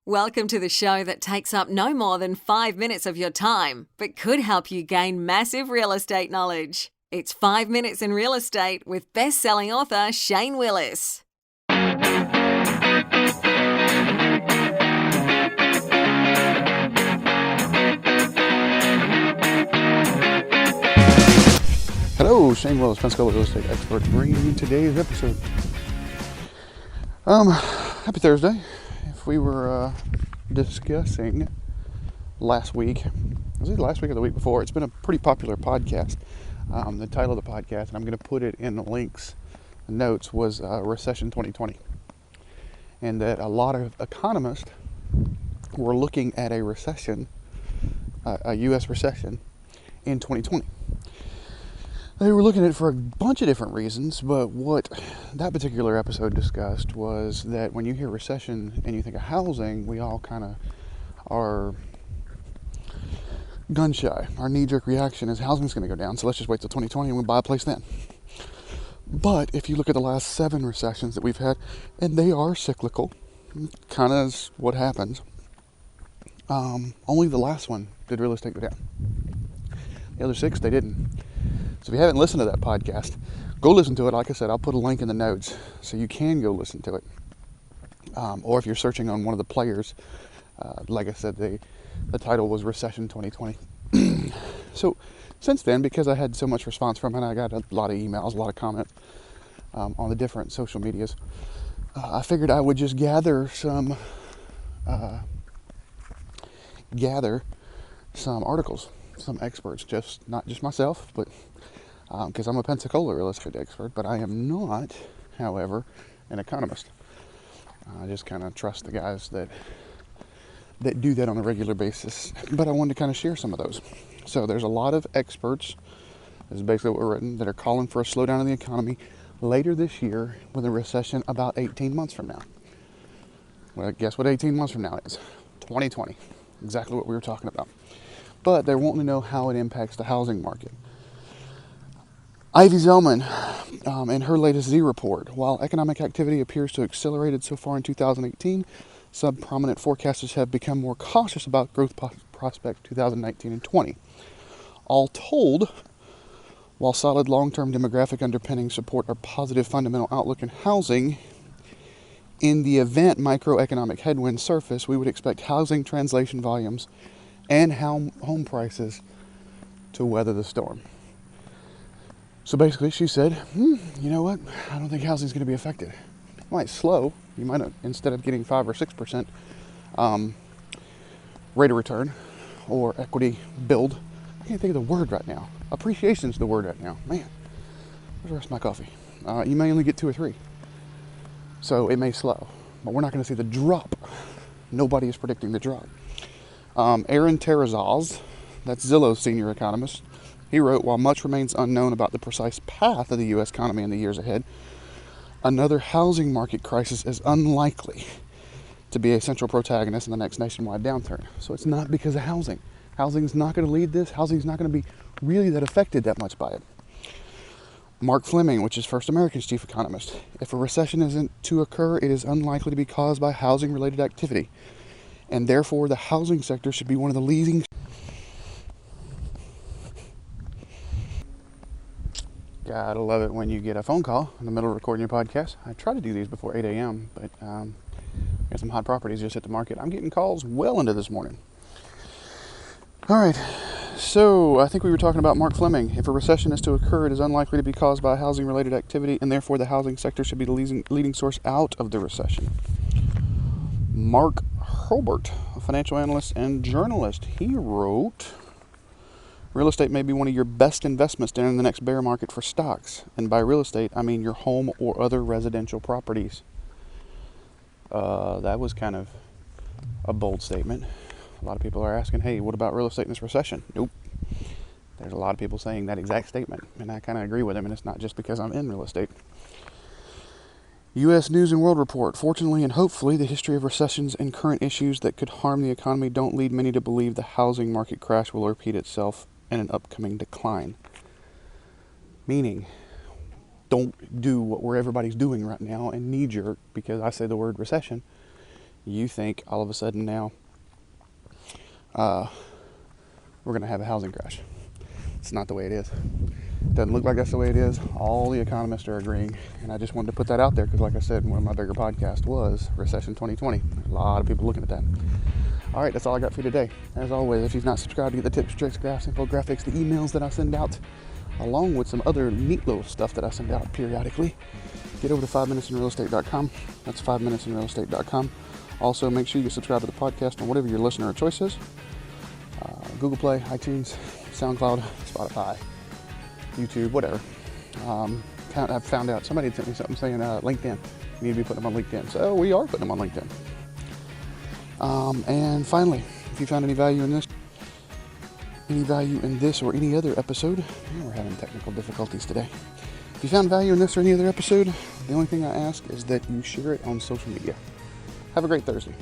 Welcome to the show that takes up no more than 5 minutes of your time, but could help you gain massive real estate knowledge. It's 5 Minutes in Real Estate with best-selling author Shane Willis. Hello, Shane Willis, Pensacola real estate expert, bringing you today's episode. Happy Thursday. If we were discussing last week, was it last week or the week before? It's been a pretty popular podcast. The title of the podcast, and I'm going to put it in the links, the notes, was Recession 2020. And that a lot of economists were looking at a recession, a U.S. recession in 2020. They were looking at it for a bunch of different reasons, but what that particular episode discussed was that when you hear recession and you think of housing, we all kind of are gun shy. Our knee-jerk reaction is housing's going to go down, so let's just wait till 2020 and we'll buy a place then. But if you look at the last 7 recessions that we've had, and they are cyclical, kind of is what happens, only the last one did real estate go down. The other 6, they didn't. So if you haven't listened to that podcast, go listen to it. Like I said, I'll put a link in the notes so you can go listen to it. Or if you're searching on one of the players, like I said, the title was Recession 2020. So since then, because I had so much response from it, I got a lot of emails, a lot of comments on the different social medias. I figured I would just gather some articles, some experts, not just myself, but because I'm a Pensacola real estate expert, but I am not, however, an economist. I just kind of trust the guys that do that on a regular basis. But I wanted to kind of share some of those. So there's a lot of experts, this is basically what we're written, that are calling for a slowdown in the economy later this year with a recession about 18 months from now. Well, guess what 18 months from now is? 2020. Exactly what we were talking about. But they're wanting to know how it impacts the housing market. Ivy Zellman, in her latest Z report, while economic activity appears to have accelerated so far in 2018, some prominent forecasters have become more cautious about growth prospects 2019 and 20. All told, while solid long-term demographic underpinnings support our positive fundamental outlook in housing, in the event microeconomic headwinds surface, we would expect housing translation volumes and home prices to weather the storm. So basically, she said, you know what? I don't think housing is going to be affected. It might slow. You might, instead of getting 5 or 6% rate of return or equity build. I can't think of the word right now. Appreciation is the word right now. Man, where's the rest of my coffee? You may only get 2 or 3. So it may slow, but we're not going to see the drop. Nobody is predicting the drop. Aaron Terrazaz, that's Zillow's senior economist, he wrote, while much remains unknown about the precise path of the U.S. economy in the years ahead, another housing market crisis is unlikely to be a central protagonist in the next nationwide downturn. So it's not because of housing. Housing's not going to lead this. Housing's not going to be really that affected that much by it. Mark Fleming, which is First American's chief economist, if a recession isn't to occur, it is unlikely to be caused by housing-related activity, and therefore the housing sector should be one of the leading. Gotta love it when you get a phone call in the middle of recording your podcast. I try to do these before 8 a.m., but got some hot properties just hit the market. I'm getting calls well into this morning. All right, so I think we were talking about Mark Fleming. If a recession is to occur, it is unlikely to be caused by housing-related activity, and therefore the housing sector should be the leading source out of the recession. Mark Hurlbert, a financial analyst and journalist, he wrote, real estate may be one of your best investments during the next bear market for stocks. And by real estate, I mean your home or other residential properties. That was kind of a bold statement. A lot of people are asking, hey, what about real estate in this recession? Nope. There's a lot of people saying that exact statement, and I kind of agree with them, and it's not just because I'm in real estate. U.S. News and World Report. Fortunately and hopefully, the history of recessions and current issues that could harm the economy don't lead many to believe the housing market crash will repeat itself in an upcoming decline. Meaning, don't do what everybody's doing right now and knee-jerk, because I say the word recession, you think all of a sudden now we're going to have a housing crash. It's not the way it is. It doesn't look like that's the way it is. All the economists are agreeing, and I just wanted to put that out there because, like I said, one of my bigger podcasts was Recession 2020. There's a lot of people looking at that. All right, that's all I got for you today. As always, if you've not subscribed to get the tips, tricks, graphs, infographics, the emails that I send out, along with some other neat little stuff that I send out periodically, get over to 5minutesinrealestate.com. That's 5minutesinrealestate.com. Also, make sure you subscribe to the podcast on whatever your listener of choice is. Google Play, iTunes, SoundCloud, Spotify, YouTube, whatever. I've found out somebody had sent me something saying LinkedIn. You need to be putting them on LinkedIn. So we are putting them on LinkedIn. And finally, if you found any value in this or any other episode, we're having technical difficulties today. If you found value in this or any other episode, the only thing I ask is that you share it on social media. Have a great Thursday.